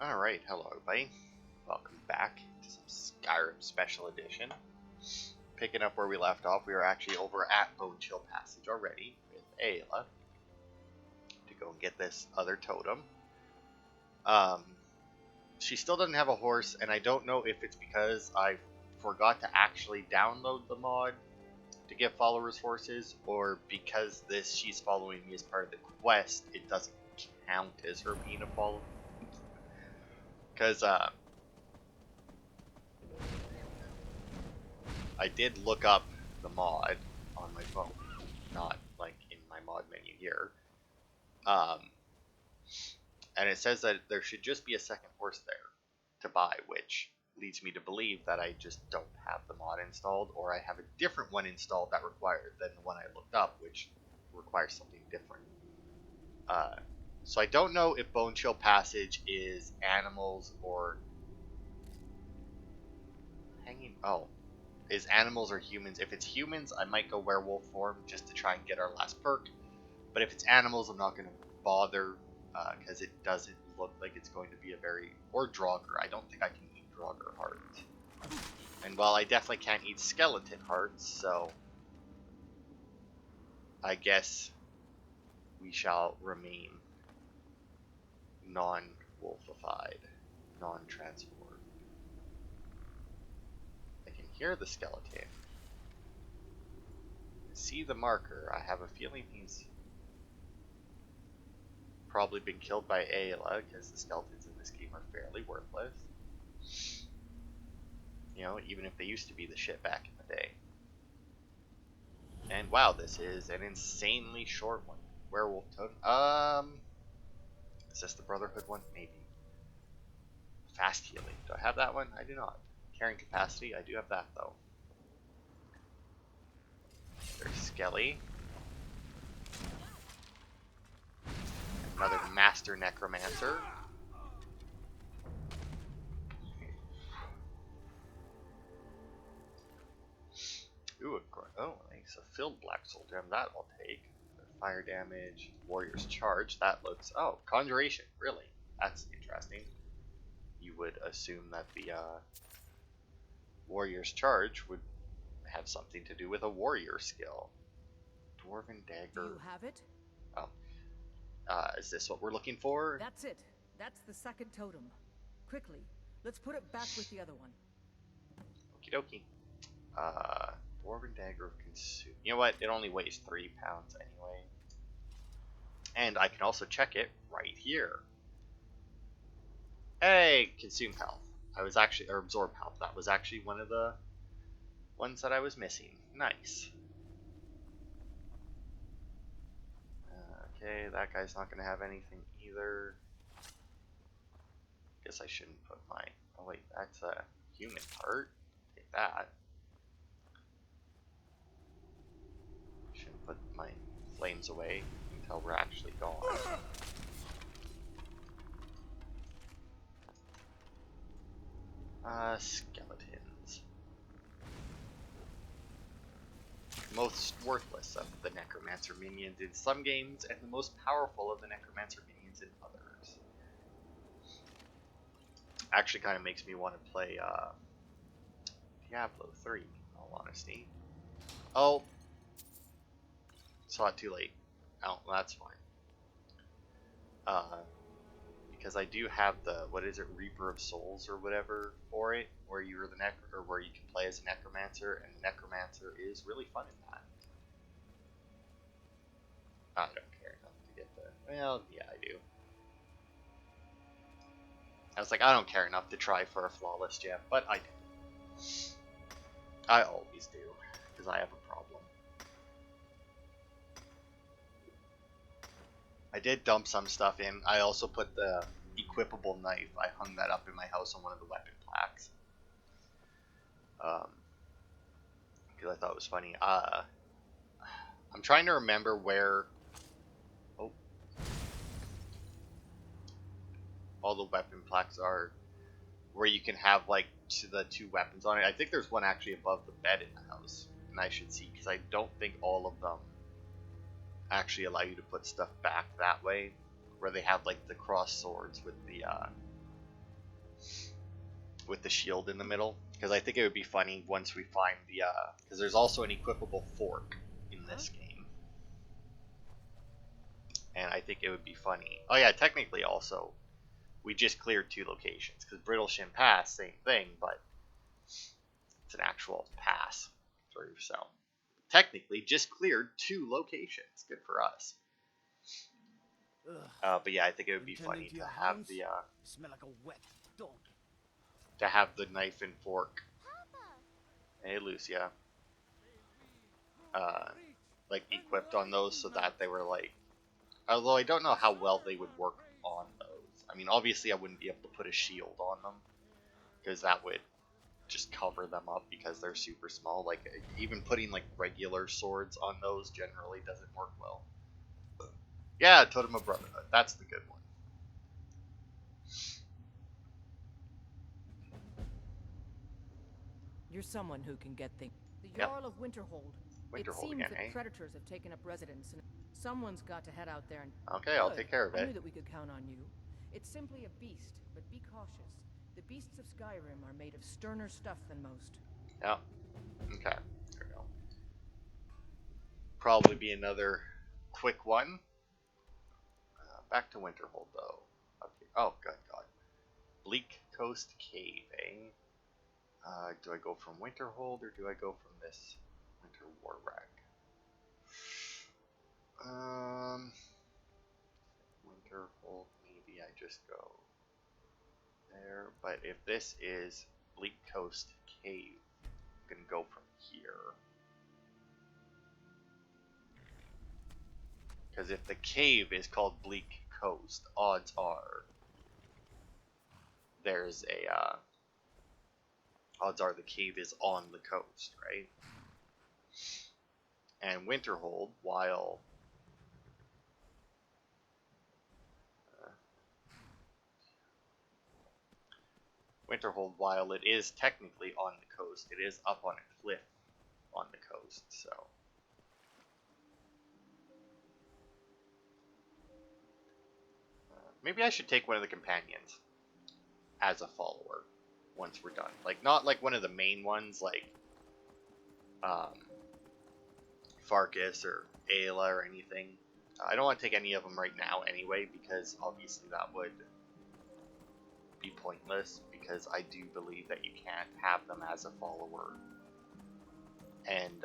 Alright, hello everybody. Welcome back to some Skyrim Special Edition. Picking up where we left off, we are actually over at Bone Chill Passage already with Ayla to go and get this other totem. She still doesn't have a horse, and I don't know if it's because I forgot to actually download the mod to get followers horses, or because she's following me as part of the quest, it doesn't count as her being a follower. Because I did look up the mod on my phone, not like in my mod menu here, and it says that there should just be a second horse there to buy, which leads me to believe that I just don't have the mod installed, or I have a different one installed that required than the one I looked up, which requires something different. So I don't know if Bone Chill Passage is animals or hanging. Oh, is animals or humans? If it's humans, I might go werewolf form just to try and get our last perk. But if it's animals, I'm not going to bother because it doesn't look like it's going to be a very or Draugr. I don't think I can eat Draugr hearts. And while I definitely can't eat skeleton hearts, so I guess we shall remain non-wolfified, non-transformed. I can hear the skeleton. See the marker. I have a feeling he's probably been killed by Ayla, because the skeletons in this game are fairly worthless. You know, even if they used to be the shit back in the day. And wow, this is an insanely short one. Werewolf totem. Is this the Brotherhood one? Maybe. Fast healing. Do I have that one? I do not. Carrying capacity? I do have that though. There's Skelly. Another Master Necromancer. Ooh, nice. A filled Black Soul Gem. That I'll take. Fire damage. Warrior's Charge. That looks... Oh, Conjuration. Really? That's interesting. You would assume that the Warrior's Charge would have something to do with a warrior skill. Dwarven Dagger. Do you have it? Oh. Is this what we're looking for? That's it. That's the second totem. Quickly, let's put it back with the other one. Okie dokie. Dwarven Dagger of Consume. You know what? It only weighs 3 pounds anyway. And I can also check it right here. Hey, Consume Health. I was actually, or Absorb Health. That was actually one of the ones that I was missing. Nice. Okay, that guy's not going to have anything either. Guess I shouldn't put my... Oh wait, that's a human heart. Take that. Shouldn't put my flames away until we're actually gone. Skeletons. Most worthless of the Necromancer minions in some games, and the most powerful of the Necromancer minions in others. Actually kind of makes me want to play Diablo 3, in all honesty. Oh! Saw it too late. Oh, well, that's fine. Because I do have the, what is it, Reaper of Souls or whatever for it, where you're the or where you can play as a Necromancer, and Necromancer is really fun in that. I don't care enough to get the, well, yeah, I do. I was like, I don't care enough to try for a flawless gem, but I do. I always do, because I have a problem. I did dump some stuff in. I also put the equipable knife. I hung that up in my house on one of the weapon plaques. Because I thought it was funny. I'm trying to remember where... Oh. All the weapon plaques are. Where you can have, like, the 2 weapons on it. I think there's one actually above the bed in the house. And I should see, because I don't think all of them actually allow you to put stuff back that way, where they have like the cross swords with the with the shield in the middle, because I think it would be funny once we find the because there's also an equipable fork in this game, and I think it would be funny. Oh yeah, technically also we just cleared 2 locations, because Brittlesham Pass, same thing, but it's an actual pass through, so technically just cleared 2 locations. Good for us. But yeah, I think it would be funny to have the smell like a wet dog. to have the knife and fork. Hey, Lucia. Like equipped on those, so that they were like. Although I don't know how well they would work on those. I mean, obviously I wouldn't be able to put a shield on them, because that would just cover them up because they're super small. Like even putting like regular swords on those generally doesn't work well. Yeah, Totem of Brotherhood. That's the good one. You're someone who can get things. The Yep. Jarl of Winterhold. It Winterhold seems again, that eh? predators have taken up residence, and someone's got to head out there and. Okay, I'll Good. take care of I knew it. that we could count on you. It's simply a beast, but be cautious. The beasts of Skyrim are made of sterner stuff than most. Yeah. Okay. There we go. Probably be another quick one. Back to Winterhold, though. Okay. Oh, good God. Bleak Coast Cave, eh? Do I go from Winterhold or do I go from this Winter War Rack? Winterhold, maybe I just go there. But if this is Bleak Coast Cave, I'm gonna go from here. Because if the cave is called Bleak Coast, odds are there's a odds are the cave is on the coast, right? And Winterhold, while it is technically on the coast, it is up on a cliff on the coast, so. Maybe I should take one of the companions as a follower once we're done. Like, not like one of the main ones, like Farkas or Ayla or anything. I don't want to take any of them right now anyway, because obviously that would be pointless, because I do believe that you can't have them as a follower and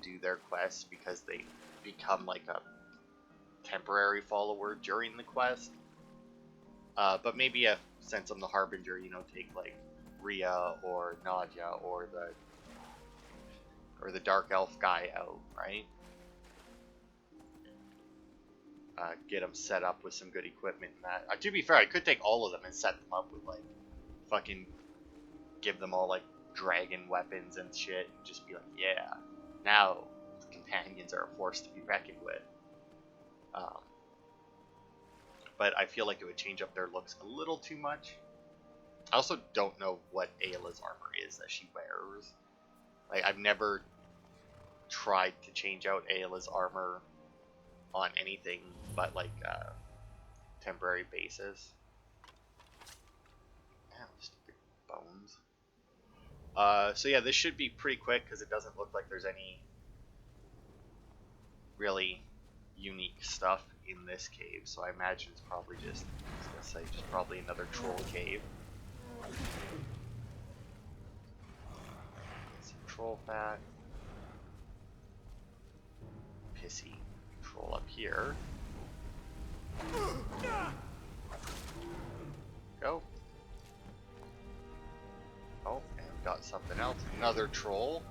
do their quests, because they become like a temporary follower during the quest. But maybe if, since I'm the Harbinger, you know, take like Rhea or Nadia or the Dark Elf guy out, right? Get them set up with some good equipment and that. To be fair, I could take all of them and set them up with like fucking give them all like dragon weapons and shit and just be like, yeah, now the companions are a force to be reckoned with. But I feel like it would change up their looks a little too much. I also don't know what Ayla's armor is that she wears. Like, I've never tried to change out Ayla's armor on anything but like temporary basis. Ow, stupid bones. So yeah, this should be pretty quick because it doesn't look like there's any really unique stuff in this cave. So I imagine it's probably just, I was gonna say, just probably another troll cave. Some troll fat. Pissy troll up here. Go. Oh, and we've got something else. Another troll.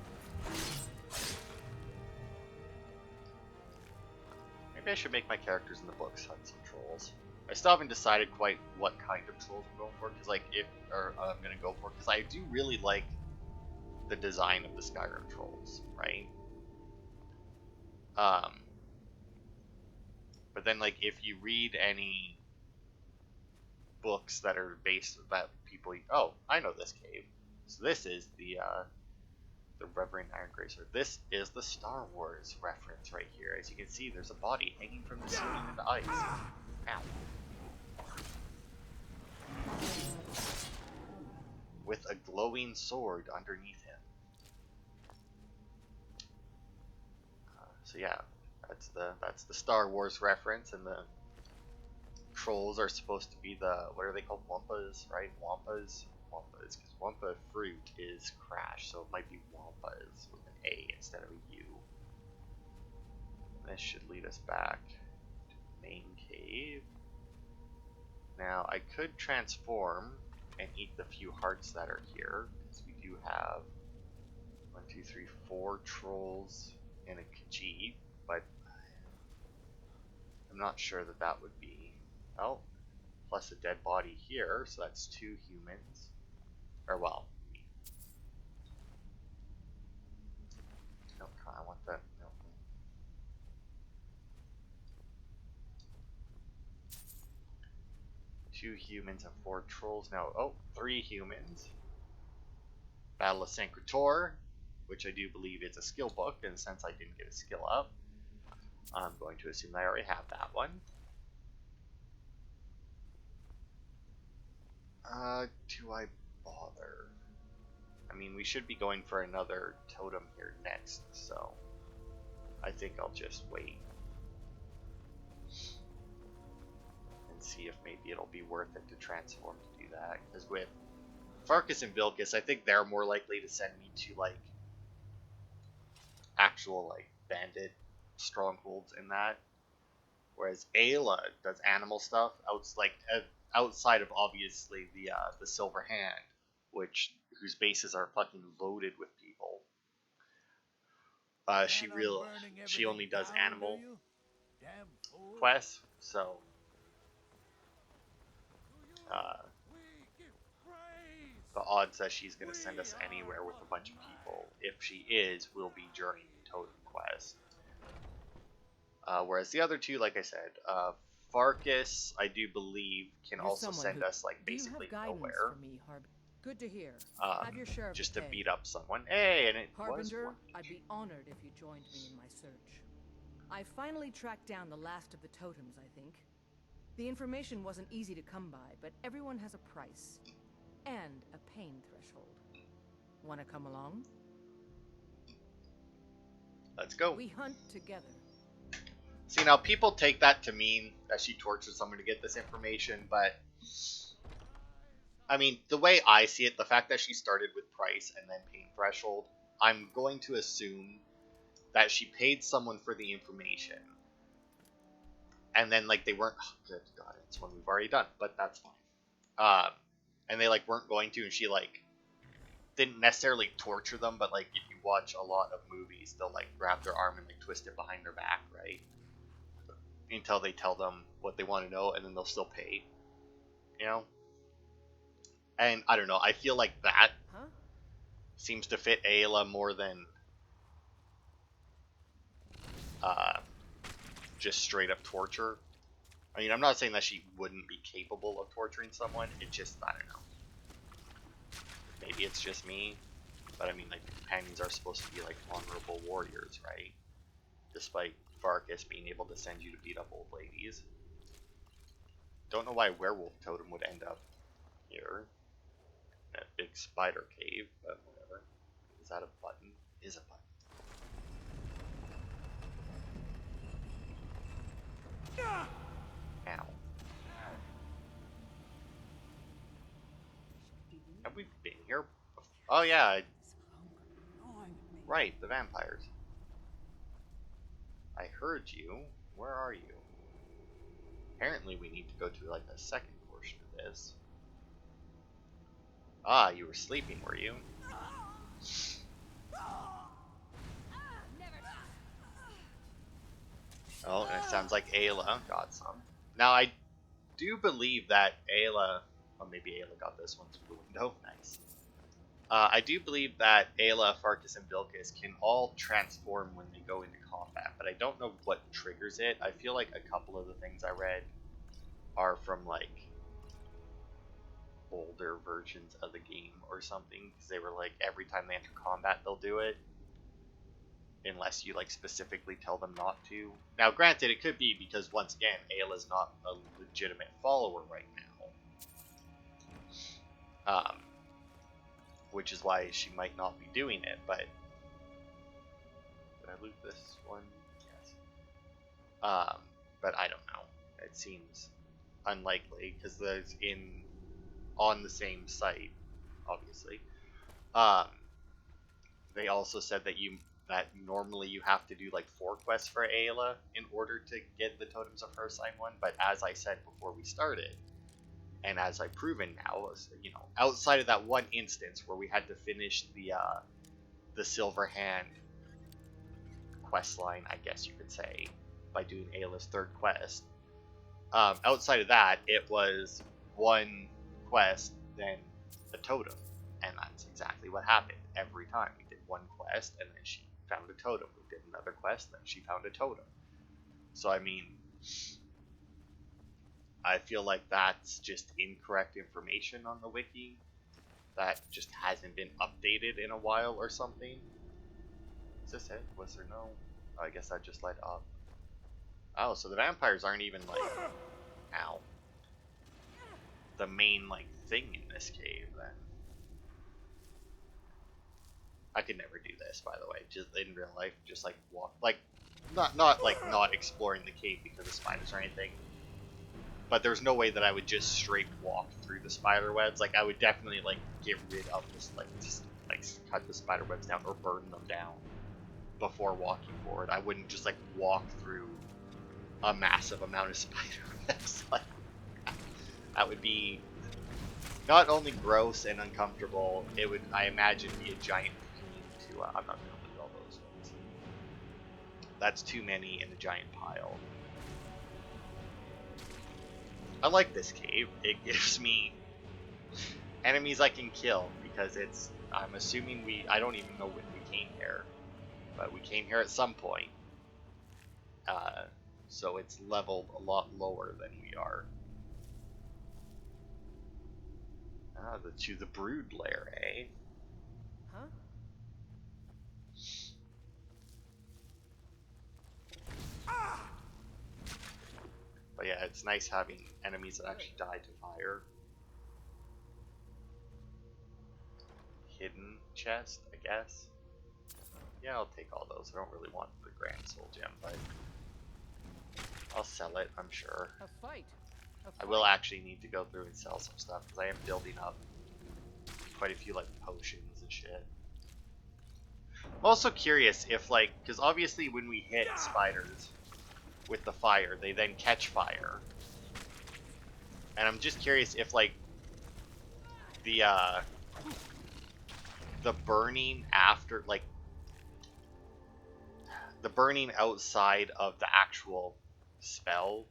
Maybe I should make my characters in the books hunt some trolls. I still haven't decided quite what kind of trolls I'm going for, because I'm gonna go for, because I do really like the design of the Skyrim trolls, right? But then, like, if you read any books that are based that people, oh, I know this cave. So this is the Reverend Iron Gracer. This is the Star Wars reference right here. As you can see, there's a body hanging from the ceiling in the ice. Ow. with a glowing sword underneath him. So yeah, that's the Star Wars reference, and the trolls are supposed to be the, what are they called? Wampas, right? Wampas, because Wampa fruit is crash, so it might be Wampas with an A instead of a U. And this should lead us back to the main cave. Now I could transform and eat the few hearts that are here, because we do have 1, 2, 3, 4 trolls and a Khajiit, but I'm not sure that that would be. Oh, plus a dead body here, so that's 2 humans. Or well, no, I want that. No. 2 humans and 4 trolls. Now, oh, 3 humans. Battle of Sancretor, which I do believe is a skill book, and since I didn't get a skill up, I'm going to assume that I already have that one. Do I bother? I mean, we should be going for another totem here next, so I think I'll just wait and see if maybe it'll be worth it to transform to do that. Because with Farkas and Vilkas, I think they're more likely to send me to like actual like bandit strongholds in that, whereas Ayla does animal stuff outside of obviously the Silver Hand, whose bases are fucking loaded with people. She only does animal quests, so the odds that she's gonna send us anywhere with a bunch of people, if she is, will be during totem quest. Whereas the other two, like I said, Farkas, I do believe, can also send us like basically nowhere. For me, good to hear. Have your share of Just to pay. beat up someone. Hey, and it Harbinger, was I'd be honored if you joined me in my search. I finally tracked down the last of the totems, I think. The information wasn't easy to come by, but everyone has a price. And a pain threshold. Wanna come along? Let's go. We hunt together. See, now people take that to mean that she tortured someone to get this information, but I mean, the way I see it, the fact that she started with price and then pain threshold, I'm going to assume that she paid someone for the information. And then, like, they weren't, oh, good God, it's one we've already done, but that's fine. And they, like, weren't going to, and she, like, didn't necessarily torture them, but, like, if you watch a lot of movies, they'll, like, grab their arm and, like, twist it behind their back, right? Until they tell them what they want to know, and then they'll still pay. You know? And, I don't know, I feel like that seems to fit Ayla more than just straight up torture. I mean, I'm not saying that she wouldn't be capable of torturing someone, it just, I don't know. Maybe it's just me, but I mean, like, companions are supposed to be, like, honorable warriors, right? Despite Farkas being able to send you to beat up old ladies. Don't know why Werewolf Totem would end up here. In a big spider cave, but whatever. Is that a button? It is a button. Ow. Have we been here? Oh yeah, right, the vampires. I heard you. Where are you? Apparently we need to go to like the second portion of this. Ah, you were sleeping, were you? Oh, and it sounds like Ayla got some. Now, I do believe that Ayla... Oh, maybe Ayla got this one through the window. Nice. I do believe that Ayla, Farkas, and Vilkas can all transform when they go into combat, but I don't know what triggers it. I feel like a couple of the things I read are from, like, older versions of the game or something, because they were like, every time they enter combat, they'll do it. Unless you, like, specifically tell them not to. Now, granted, it could be because, once again, Ayla's not a legitimate follower right now. which is why she might not be doing it. But did I loot this one? Yes. But I don't know. It seems unlikely because there's on the same site, obviously. Um, they also said that normally you have to do like 4 quests for Ayla in order to get the Totems of Her Sign one. But as I said before we started, and as I've proven now, outside of that one instance where we had to finish the Silver Hand quest line, I guess you could say, by doing Ayla's 3rd quest. Outside of that, it was 1 quest, then a totem, and that's exactly what happened every time. We did 1 quest, and then she found a totem. We did another quest, then she found a totem. So I mean, I feel like that's just incorrect information on the wiki that just hasn't been updated in a while or something. Is this it? Was there no? Oh, I guess that just led up. Oh, so the vampires aren't even like, ow, the main like thing in this cave then. I could never do this, by the way. Just in real life, just like walk, like not exploring the cave because of spiders or anything. But there's no way that I would just straight walk through the spider webs. Like I would definitely like get rid of this, just cut the spider webs down or burn them down before walking forward. I wouldn't just like walk through a massive amount of spider webs. Like that would be not only gross and uncomfortable. It would, I imagine, be a giant pain to. I'm not gonna loot all those ones. That's too many in a giant pile. I like this cave. It gives me enemies I can kill because it's. I'm assuming I don't even know when we came here, but we came here at some point. So it's leveled a lot lower than we are. To the brood lair, eh? Huh? But yeah, it's nice having enemies that actually die to fire. Hidden chest, I guess. Yeah, I'll take all those. I don't really want the Grand Soul Gem, but I'll sell it, I'm sure. A fight. I will actually need to go through and sell some stuff because I am building up quite a few like potions and shit. I'm also curious if because obviously when we hit spiders with the fire, they then catch fire, and I'm just curious if the burning after the burning outside of the actual spell.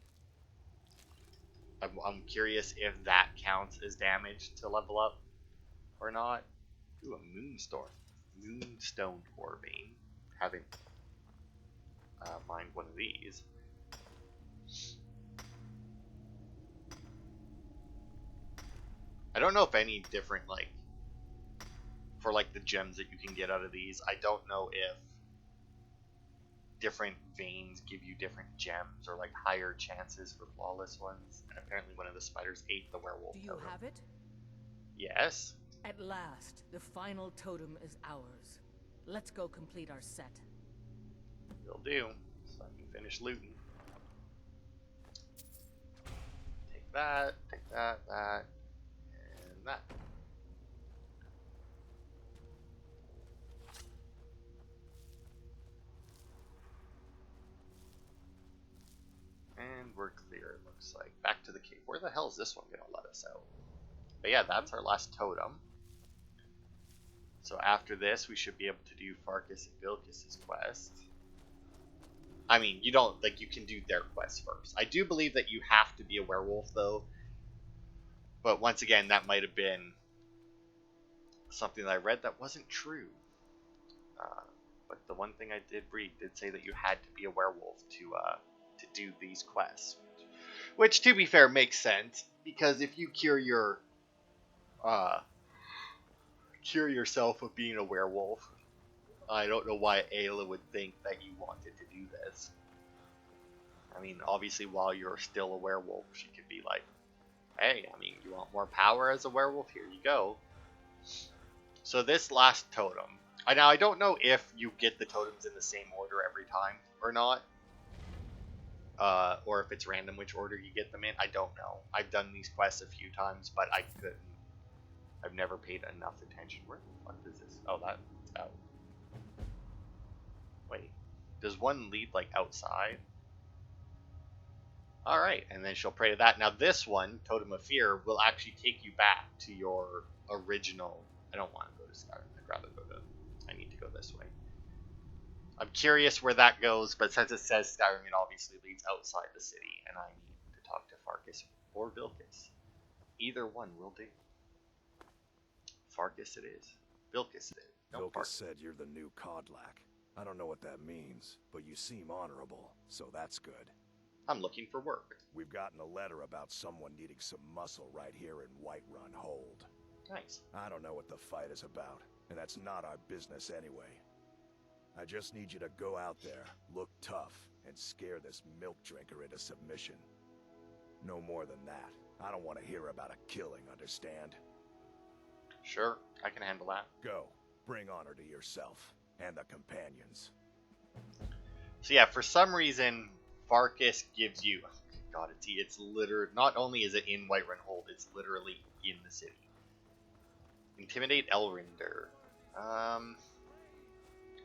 I'm curious if that counts as damage to level up or not. Ooh, a moonstone dwarvane. Haven't mined one of these. I don't know if any different for the gems that you can get out of these. I don't know if different veins give you different gems or higher chances for flawless ones. And apparently one of the spiders ate the werewolf Do you totem. have it? Yes. At last, the final totem is ours. Let's go complete our set. Will do. So I can finish looting. Take that, that, and that. And we're clear, it looks like. Back to the cave. Where the hell is this one gonna let us out? But yeah, that's our last totem. So after this, we should be able to do Farkas and Vilkis's quest. I mean, you don't, you can do their quest first. I do believe that you have to be a werewolf, though. But once again, that might have been something that I read that wasn't true. But the one thing I did read did say that you had to be a werewolf to do these quests. Which, to be fair, makes sense. Because if you cure yourself of being a werewolf, I don't know why Ayla would think that you wanted to do this. I mean, obviously, while you're still a werewolf, she could be like, hey, I mean, you want more power as a werewolf? Here you go. So this last totem. Now I don't know if you get the totems in the same order every time or not. Or if it's random which order you get them in. I don't know. I've done these quests a few times, but I've never paid enough attention. Where the fuck is this? Oh, that's out. Wait. Does one lead, like, outside? Alright, and then she'll pray to that. Now this one, Totem of Fear, will actually take you back to your original... I don't want to go to Skyrim. I'd rather go to... I need to go this way. I'm curious where that goes, but since it says Skyrim, it obviously leads outside the city, and I need to talk to Farkas or Vilkas. Either one will do. Farkas it is. Vilkas it is. No, Vilkas Farkas. said you're the new Codlac. I don't know what that means, but you seem honorable, so that's good. I'm looking for work. We've gotten a letter about someone needing some muscle right here in Whiterun Hold. Nice. I don't know what the fight is about, and that's not our business anyway. I just need you to go out there, look tough, and scare this milk drinker into submission. No more than that. I don't want to hear about a killing, understand? Sure, I can handle that. Go. Bring honor to yourself, and the companions. So yeah, for some reason, Farkas gives you... Oh God, it's literally... Not only is it in Whiterun Hold, it's literally in the city. Intimidate Elrinder.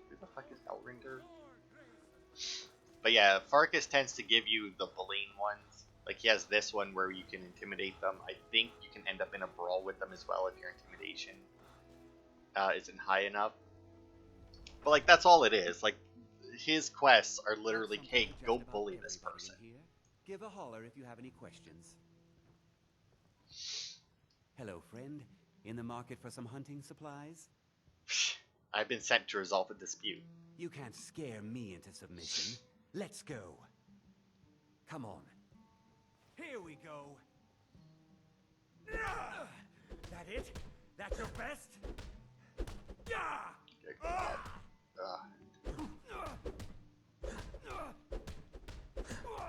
Who the fuck is Elrinder? But yeah, Farkas tends to give you the Balean ones. Like, he has this one where you can intimidate them. I think you can end up in a brawl with them as well if your intimidation isn't high enough. But, like, that's all it is. Like, his quests are literally, hey, go bully this person. Give a holler if you have any questions. Hello, friend. In the market for some hunting supplies? I've been sent to resolve a dispute. You can't scare me into submission. Let's go. Come on. Here we go. That it? That's your best?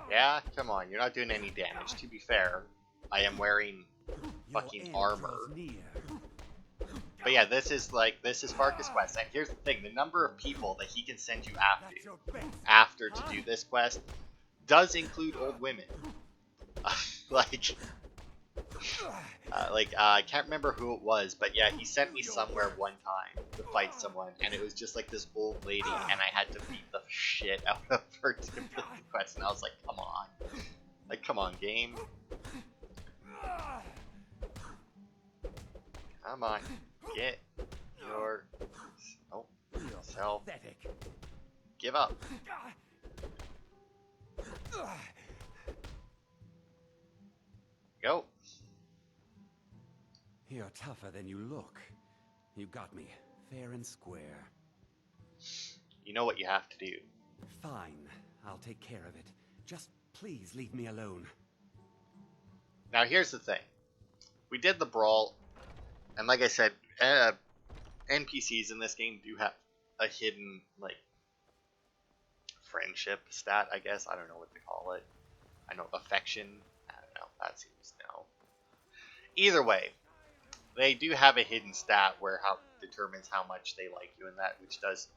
Yeah, come on, you're not doing any damage. To be fair, I am wearing fucking armor. But yeah, this is Farkas' quest. And here's the thing, the number of people that he can send you after to do this quest does include old women. I can't remember who it was, but yeah, he sent me somewhere one time to fight someone, and it was just like this old lady, and I had to beat the shit out of her to complete the quest, and I was like, come on. Like, come on, game. Come on. Get yourself. Give up. Go. You're tougher than you look. You got me, fair and square. You know what you have to do. Fine, I'll take care of it. Just please leave me alone. Now here's the thing. We did the brawl, and like I said, NPCs in this game do have a hidden, like, friendship stat, I guess. I don't know what to call it. I know affection. I don't know. That seems no. Either way, they do have a hidden stat where determines how much they like you, and that which does,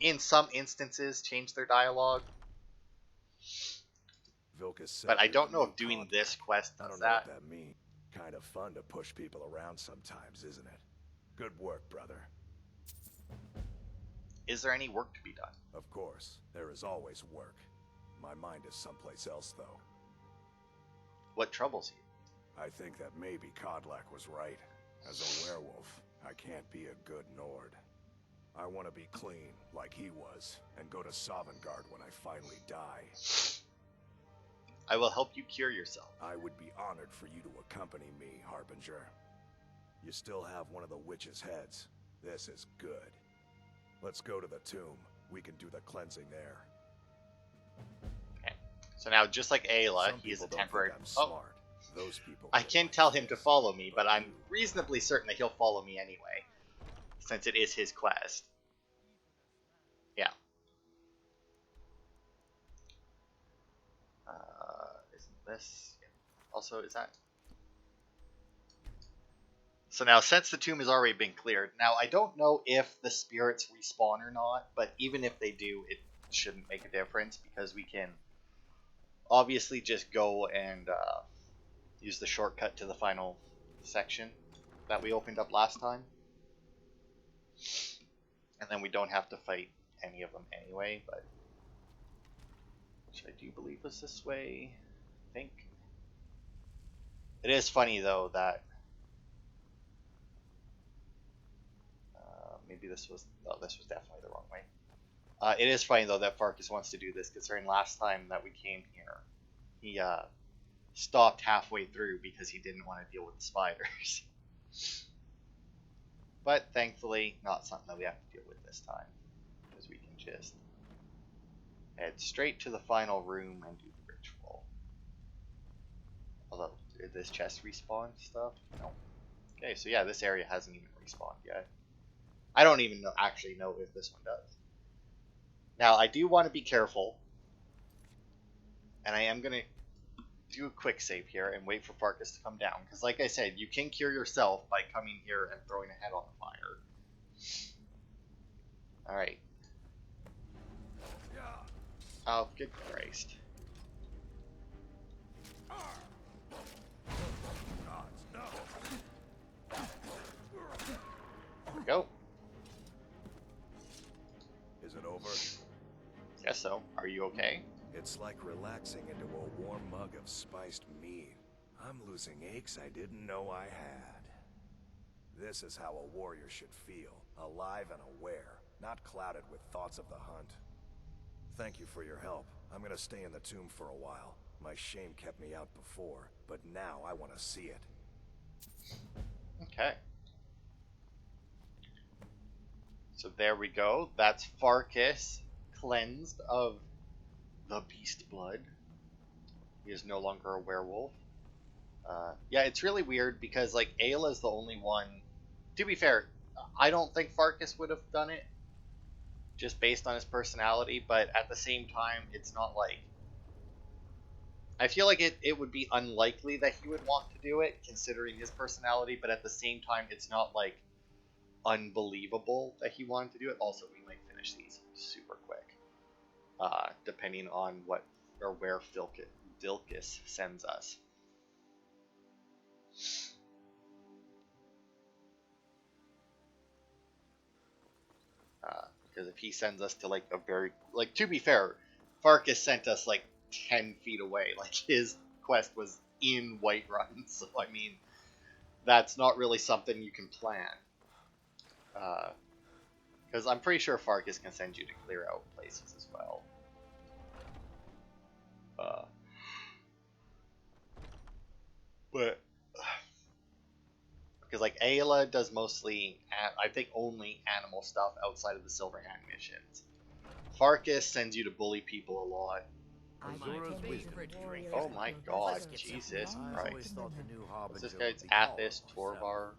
in some instances, change their dialogue. Vilkas said But I you're don't the know new if doing Codlac. this quest I does don't know that. what that means. Kind of fun to push people around sometimes, isn't it? Good work, brother. Is there any work to be done? Of course, there is always work. My mind is someplace else, though. What troubles you? I think that maybe Codlac was right. As a werewolf, I can't be a good Nord. I want to be clean, like he was, and go to Sovngarde when I finally die. I will help you cure yourself. I would be honored for you to accompany me, Harbinger. You still have one of the witch's heads. This is good. Let's go to the tomb. We can do the cleansing there. Okay. So now, just like Ayla, Some he is a people don't temporary... think I'm Oh, smart. Those people I get can like tell him to this, follow me, but I'm you- reasonably certain that he'll follow me anyway, since it is his quest. Yeah. Isn't this... Also, is that... So now, since the tomb has already been cleared, now I don't know if the spirits respawn or not, but even if they do, it shouldn't make a difference because we can obviously just go and use the shortcut to the final section that we opened up last time. And then we don't have to fight any of them anyway, but which I do believe was this way, I think. It is funny though that maybe this was definitely the wrong way. It is funny though that Farkas wants to do this, considering last time that we came here, he stopped halfway through because he didn't want to deal with the spiders. But thankfully, not something that we have to deal with this time, because we can just head straight to the final room and do the ritual. Although, did this chest respawn stuff? No. Okay, so yeah, this area hasn't even respawned yet. I don't even actually know if this one does. Now, I do want to be careful, and I am going to do a quick save here and wait for Farkas to come down, because like I said, you can cure yourself by coming here and throwing a head on the fire. Alright. Oh, good Christ. There we go. Is it over? Guess so. Are you okay? It's like relaxing into a warm mug of spiced mead. I'm losing aches I didn't know I had. This is how a warrior should feel. Alive and aware, not clouded with thoughts of the hunt. Thank you for your help. I'm gonna stay in the tomb for a while. My shame kept me out before, but now I want to see it. Okay. So there we go. That's Farkas cleansed of the beast blood. He is no longer a werewolf. Yeah, it's really weird because like Ayla is the only one. To be fair, I don't think Farkas would have done it, just based on his personality. But at the same time, it's not like I feel like it would be unlikely that he would want to do it, considering his personality. But at the same time, it's not like unbelievable that he wanted to do it. Also, we might finish these super quick. Depending on what or where Vilkas sends us. Because if he sends us to like a very, like, to be fair, Farkas sent us like 10 feet away. Like his quest was in Whiterun, so I mean, that's not really something you can plan. Because I'm pretty sure Farkas can send you to clear out places as well. But because like Ayla does mostly, I think only animal stuff outside of the Silver Hand missions. Farkas sends you to bully people a lot. Oh my God, Jesus Christ! What's this guy's Athos Torvar?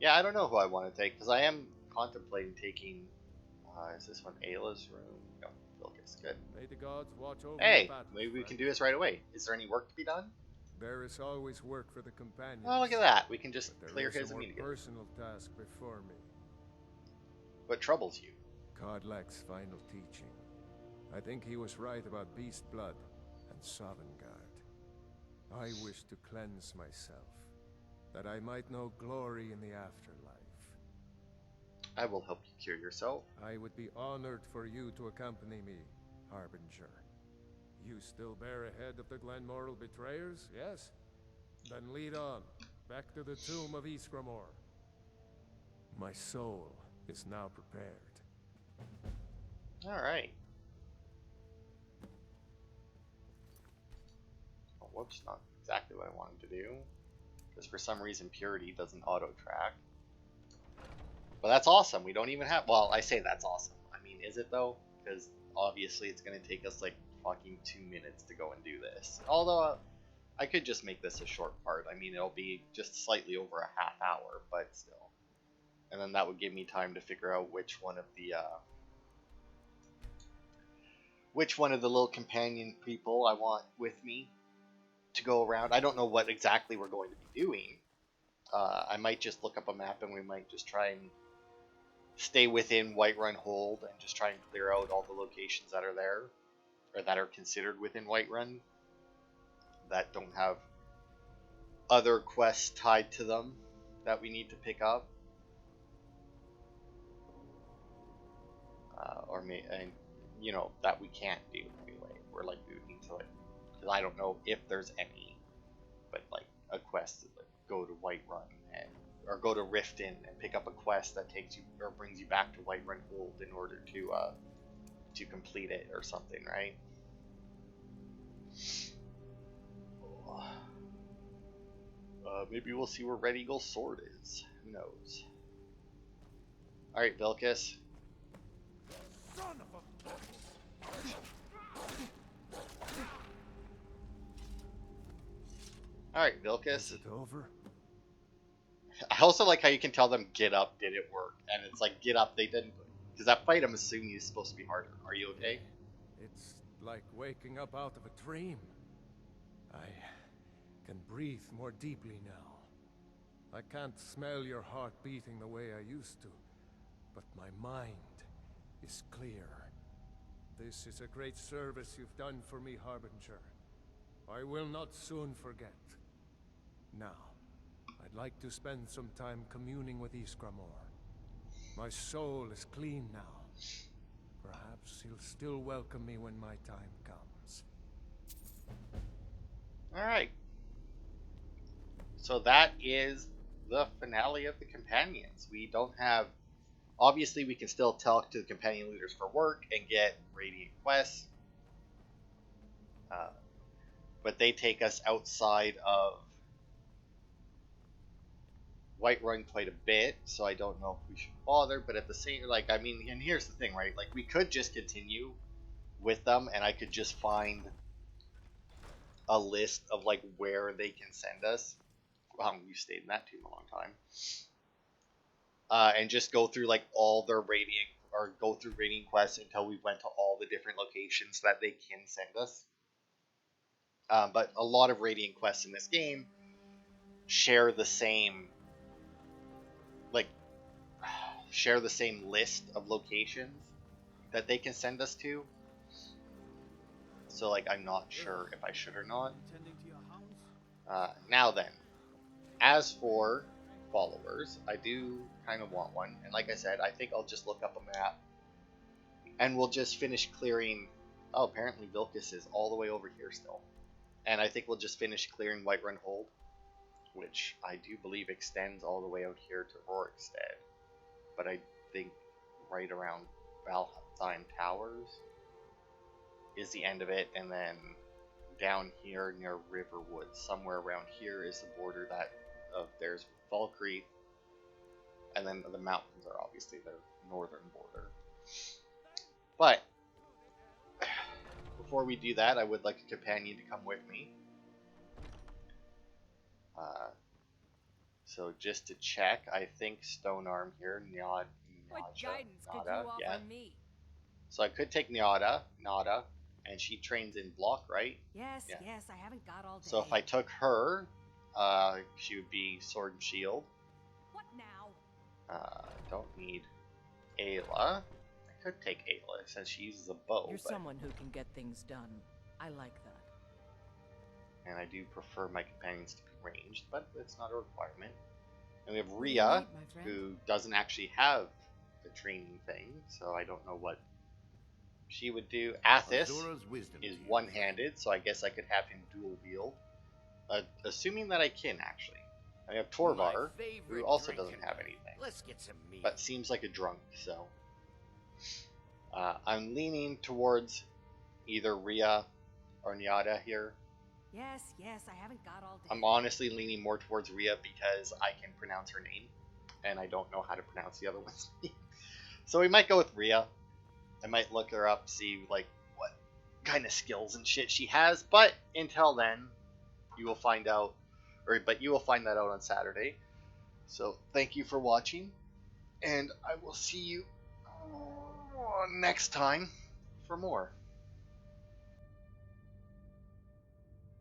Yeah, I don't know who I want to take because I am contemplating taking. Is this one Ayla's room? No, Vilkas. Good. May the gods watch over Hey, the battle, maybe we can friend. do this right away. Is there any work to be done? There is always work for the companions. Oh, look at that. We can just but clear there is his a more immediately. personal task before me. What troubles you? Kodlak's final teaching. I think he was right about beast blood and Sovngarde. I wish to cleanse myself, that I might know glory in the afterlife. I will help you cure yourself. I would be honored for you to accompany me, Harbinger. You still bear ahead of the Glenmoral betrayers, yes? Then lead on, back to the tomb of Iskramor. My soul is now prepared. Alright. Oh, whoops, not exactly what I wanted to do. Because for some reason Purity doesn't auto-track. But that's awesome. We don't even have... Well, I say that's awesome. I mean, is it though? Because obviously it's going to take us like fucking 2 minutes to go and do this. Although I could just make this a short part. I mean, it'll be just slightly over a half hour, but still. And then that would give me time to figure out which one of the little companion people I want with me to go around. I don't know what exactly we're going to be doing, I might just look up a map and we might just try and stay within Whiterun Hold and just try and clear out all the locations that are there, or that are considered within Whiterun, that don't have other quests tied to them that we need to pick up. And you know, that we can't do anyway. We're like, we need to, like, because I don't know if there's any, but like a quest to like go to Whiterun and or go to Riften and pick up a quest that takes you or brings you back to Whiterun Hold in order to complete it or something, right? Maybe we'll see where Red Eagle's sword is. Who knows? All right, Vilcus. All right, Vilcus. Is it over? I also like how you can tell them get up, did it work? And it's like, get up, they didn't. Because that fight, I'm assuming, is supposed to be harder. Are you okay? It's like waking up out of a dream. I can breathe more deeply now. I can't smell your heart beating the way I used to, but my mind is clear. This is a great service you've done for me, Harbinger. I will not soon forget. Now, I'd like to spend some time communing with Iskramor. My soul is clean now. Perhaps he'll still welcome me when my time comes. Alright. So that is the finale of the Companions. We don't have... Obviously, we can still talk to the Companion leaders for work and get Radiant quests. But they take us outside of Whiterun quite a bit, so I don't know if we should bother, but at the same, like, I mean, and here's the thing, right? Like, we could just continue with them, and I could just find a list of, like, where they can send us. We've stayed in that too a long time. And just go through, like, all their Radiant, or go through Radiant quests until we went to all the different locations that they can send us. But a lot of Radiant quests in this game share the same list of locations that they can send us to. So, like, I'm not sure if I should or not. Now then, as for followers, I do kind of want one. And like I said, I think I'll just look up a map. And we'll just finish clearing... Oh, apparently Vilcus is all the way over here still. And I think we'll just finish clearing Whiterun Hold, which I do believe extends all the way out here to Rorikstead. But I think right around Valheim Towers is the end of it, and then down here near Riverwood, somewhere around here, is the border that there's Valkyrie, and then the mountains are obviously their northern border. But before we do that, I would like a companion to come with me. So just to check, I think Stonearm here, What guidance could you offer me? So I could take Nada, and she trains in block, right? Yes, yes, I haven't got all day. So if I took her, she would be sword and shield. What now? Don't need Ayla. I could take Ayla since she uses a bow. You're someone who can get things done. I like that. And I do prefer my companions to be ranged, but it's not a requirement. And we have Rhea, who doesn't actually have the training thing, so I don't know what she would do. Athos is one-handed, so I guess I could have him dual wield. Assuming that I can, actually. I have Torvar, who also doesn't have anything. Let's get some meat. But seems like a drunk, so... I'm leaning towards either Rhea or Nyada here. Yes, yes, I haven't got all day. I'm honestly leaning more towards Rhea because I can pronounce her name, and I don't know how to pronounce the other one's name. So we might go with Rhea. I might look her up, see like what kind of skills and shit she has. But until then, you will find out, but you will find that out on Saturday. So thank you for watching, and I will see you next time for more.